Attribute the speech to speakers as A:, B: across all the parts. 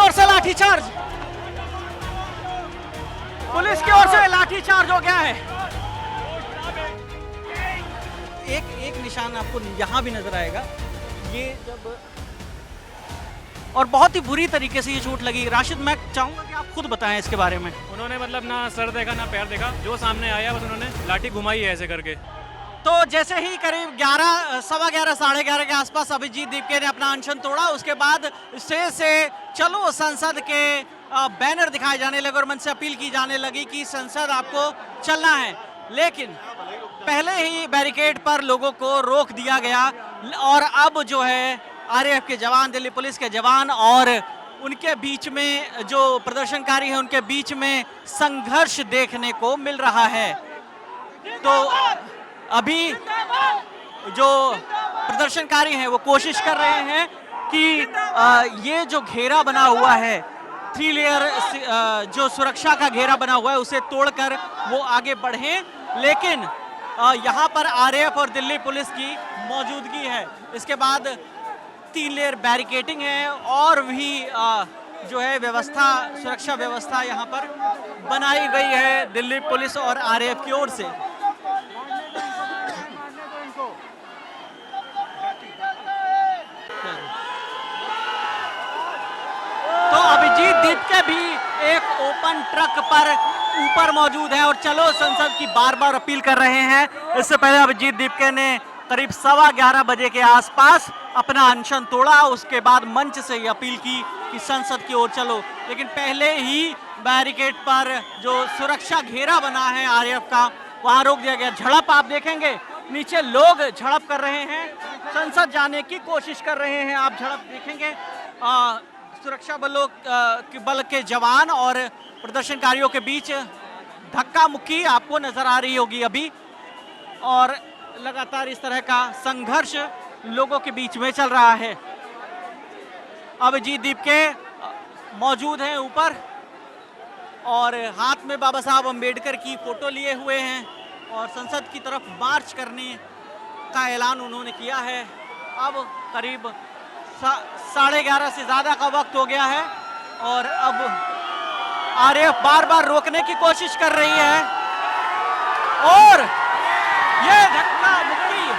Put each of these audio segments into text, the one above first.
A: ओर से लाठीचार्ज, पुलिस की ओर से लाठीचार्ज हो गया है। एक निशान आपको यहाँ भी नजर आएगा, ये जब और बहुत ही बुरी तरीके से ये चोट लगी। राशिद, मैं चाहूंगा कि आप खुद बताएं इसके बारे में।
B: उन्होंने मतलब ना सर देखा ना पैर देखा, जो सामने आया बस उन्होंने लाठी घुमाई है ऐसे करके।
A: तो जैसे ही करीब 11, 11:15, 11:30 के आसपास अभिजीत दीपके ने अपना अनशन तोड़ा, उसके बाद स्टेज से चलो संसद के बैनर दिखाए जाने लगे और मन से अपील की जाने लगी कि संसद आपको चलना है। लेकिन पहले ही बैरिकेड पर लोगों को रोक दिया गया और अब जो है आरएएफ के जवान, दिल्ली पुलिस के जवान और उनके बीच में जो प्रदर्शनकारी हैं उनके बीच में संघर्ष देखने को मिल रहा है। तो अभी जो प्रदर्शनकारी हैं वो कोशिश कर रहे हैं कि ये जो घेरा बना हुआ है, 3 लेयर जो सुरक्षा का घेरा बना हुआ है, उसे तोड़कर वो आगे बढ़ें। लेकिन यहाँ पर आरएएफ और दिल्ली पुलिस की मौजूदगी है। इसके बाद 3 लेयर बैरिकेडिंग है और भी जो है व्यवस्था, सुरक्षा व्यवस्था यहाँ पर बनाई गई है दिल्ली पुलिस और आरएएफ की ओर से। तो अभिजीत दीपके भी एक ओपन ट्रक पर ऊपर मौजूद है और चलो संसद की बार बार अपील कर रहे हैं। इससे पहले अभिजीत दीपके ने करीब 11:15 बजे के आसपास अपना अनशन तोड़ा, उसके बाद मंच से ही अपील की कि संसद की ओर चलो। लेकिन पहले ही बैरिकेड पर जो सुरक्षा घेरा बना है आरएएफ का, वहां रोक दिया गया। झड़प आप देखेंगे, नीचे लोग झड़प कर रहे हैं, संसद जाने की कोशिश कर रहे हैं। आप झड़प देखेंगे, सुरक्षा बल के जवान और प्रदर्शनकारियों के बीच धक्का मुक्की आपको नजर आ रही होगी अभी, और लगातार इस तरह का संघर्ष लोगों के बीच में चल रहा है। अभिजीत दीपके मौजूद हैं ऊपर और हाथ में बाबा साहब अंबेडकर की फोटो लिए हुए हैं और संसद की तरफ मार्च करने का ऐलान उन्होंने किया है। अब करीब 11:30 से ज़्यादा का वक्त हो गया है और अब आरएएफ बार बार रोकने की कोशिश कर रही है और ये धक्का मुक्की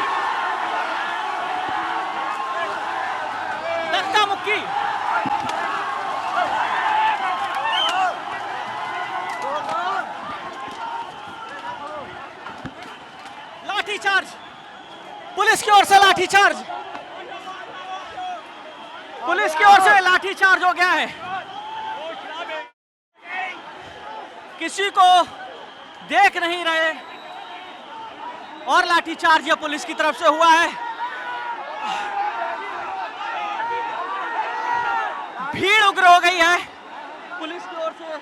A: लाठीचार्ज, पुलिस की ओर से लाठीचार्ज, पुलिस की ओर से लाठीचार्ज हो गया है। किसी को देख नहीं रहे और लाठीचार्ज ये पुलिस की तरफ से हुआ है। भीड़ उग्र हो गई है, पुलिस की ओर से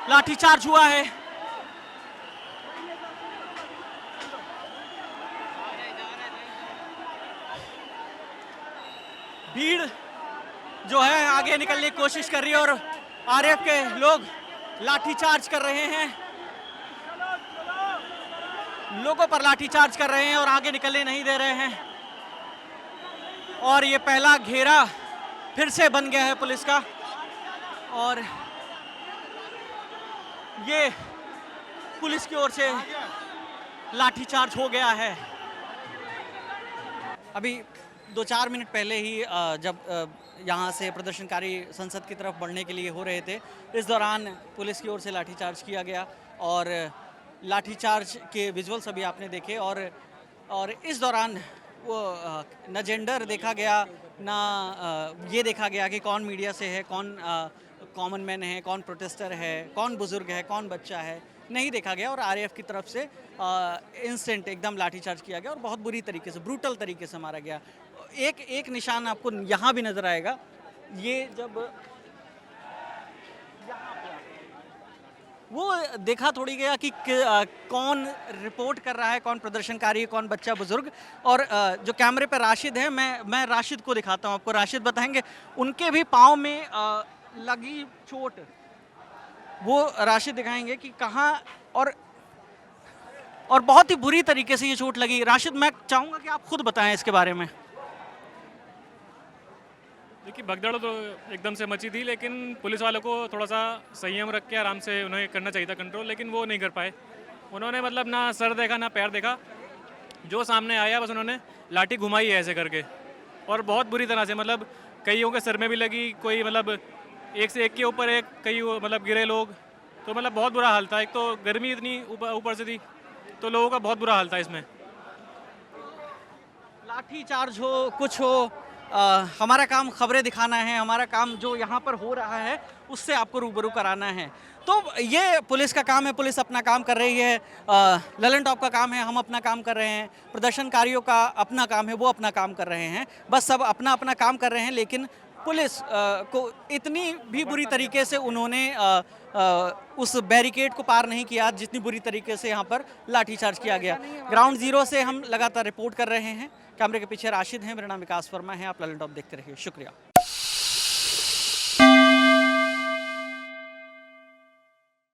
A: लाठीचार्ज हुआ है। भीड़ जो है आगे निकलने की कोशिश कर रही है और आरएएफ के लोग लाठीचार्ज कर रहे हैं, लोगों पर लाठीचार्ज कर रहे हैं और आगे निकलने नहीं दे रहे हैं। और ये पहला घेरा फिर से बन गया है पुलिस का और ये पुलिस की ओर से लाठीचार्ज हो गया है। अभी 2-4 मिनट पहले ही जब यहाँ से प्रदर्शनकारी संसद की तरफ बढ़ने के लिए हो रहे थे, इस दौरान पुलिस की ओर से लाठीचार्ज किया गया और लाठीचार्ज के विजुअल्स अभी आपने देखे और इस दौरान वो न जेंडर देखा गया, ना ये देखा गया कि कौन मीडिया से है, कौन कॉमन मैन है, कौन प्रोटेस्टर है, कौन बुजुर्ग है, कौन बच्चा है, नहीं देखा गया। और आरएएफ की तरफ से इंस्टेंट एकदम लाठीचार्ज किया गया और बहुत बुरी तरीके से, ब्रूटल तरीके से मारा गया। एक निशान आपको यहाँ भी नज़र आएगा, ये जब वो देखा थोड़ी गया कि कौन रिपोर्ट कर रहा है, कौन प्रदर्शनकारी है, कौन बच्चा बुजुर्ग। और जो कैमरे पर राशिद है, मैं राशिद को दिखाता हूँ आपको। राशिद बताएंगे उनके भी पाँव में लगी चोट, वो राशिद दिखाएंगे कि कहाँ और बहुत ही बुरी तरीके से ये चोट लगी। राशिद, मैं चाहूँगा कि आप खुद बताएं इसके बारे में।
B: देखिए भगदड़ तो एकदम से मची थी, लेकिन पुलिस वालों को थोड़ा सा संयम रख के आराम से उन्हें करना चाहिए था कंट्रोल, लेकिन वो नहीं कर पाए। उन्होंने मतलब ना सर देखा ना पैर देखा, जो सामने आया बस उन्होंने लाठी घुमाई है ऐसे करके, और बहुत बुरी तरह से, मतलब कईयों के सर में भी लगी, कोई मतलब एक से एक के ऊपर एक, कई मतलब गिरे लोग, तो मतलब बहुत बुरा हाल था। एक तो गर्मी इतनी ऊपर से थी, तो लोगों का बहुत बुरा हाल था इसमें।
A: लाठी चार्ज हो कुछ हो, हमारा काम खबरें दिखाना है, हमारा काम जो यहाँ पर हो रहा है उससे आपको रूबरू कराना है। तो ये पुलिस का काम है, पुलिस अपना काम कर रही है, ललन टॉप का काम है, हम अपना काम कर रहे हैं, प्रदर्शनकारियों का अपना काम है, वो अपना काम कर रहे हैं, बस सब अपना अपना काम कर रहे हैं। लेकिन पुलिस को इतनी भी बुरी तरीके से उन्होंने उस बैरिकेड को पार नहीं किया जितनी बुरी तरीके से यहाँ पर लाठीचार्ज किया गया। ग्राउंड जीरो से हम लगातार रिपोर्ट कर रहे हैं। कैमरे के पीछे राशिद हैं, मेरा नाम विकास वर्मा है। आप ललन टॉप देखते रहिए, शुक्रिया।